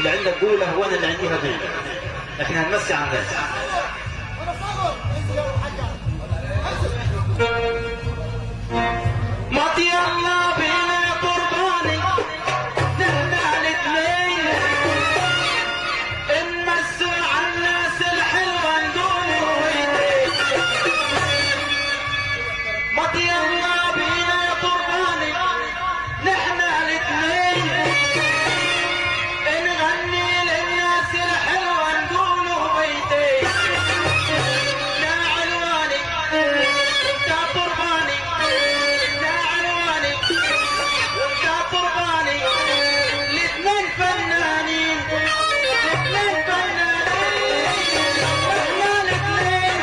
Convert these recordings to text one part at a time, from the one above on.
اللي عندك قوله وانا اللي عندي هقول، لكن هنمسي على الناس. ما يلا بينا يا قرباني نهدى الاثنين نمسوا على الناس الحلوه ندور ما يلا بينا يا قرباني نحن الاثنين نغني للناس الحلوه نقولوا بيتين يا علواني يا قرباني يا علواني يا قرباني الاثنين فنانين الاثنين فنانين احنا الاثنين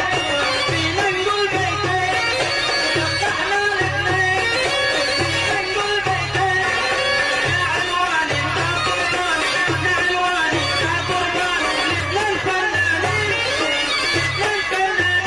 فينا نقول بيتين احنا الاثنين فينا نقول بيتين يا علواني يا قرباني يا علواني يا قرباني الاثنين فنانين الاثنين فنانين.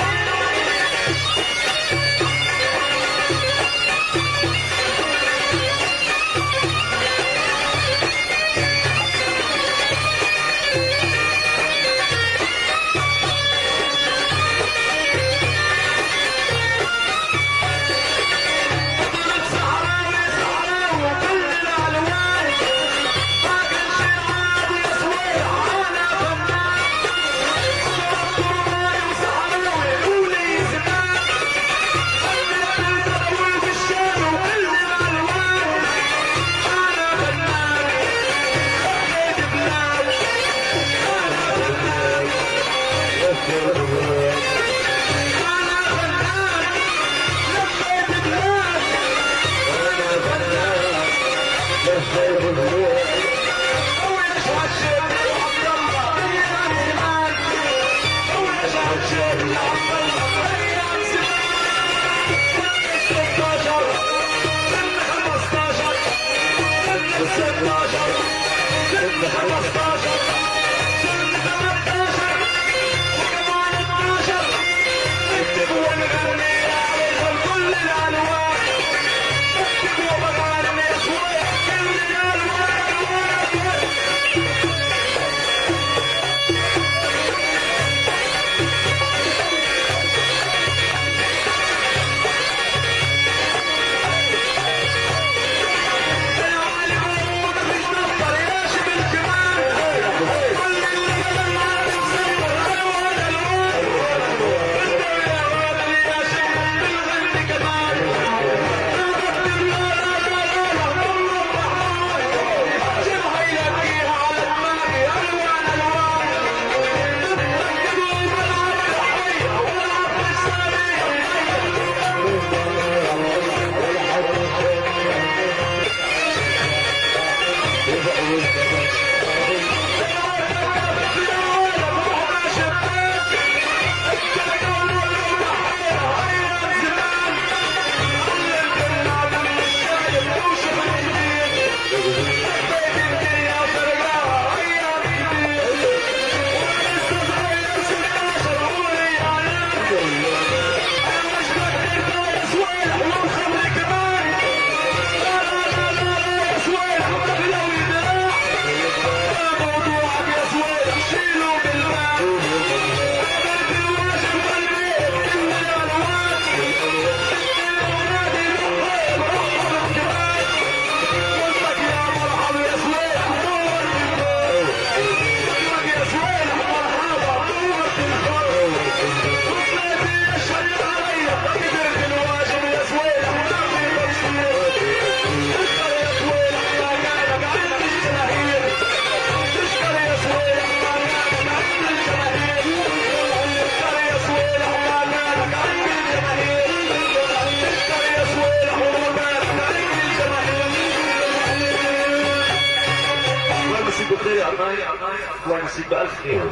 ونسيب بألف خير.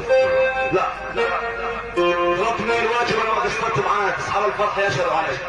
لا ربنا الواجب انا ما قصرت معاك اصحاب الفرح يشهدوا عليك.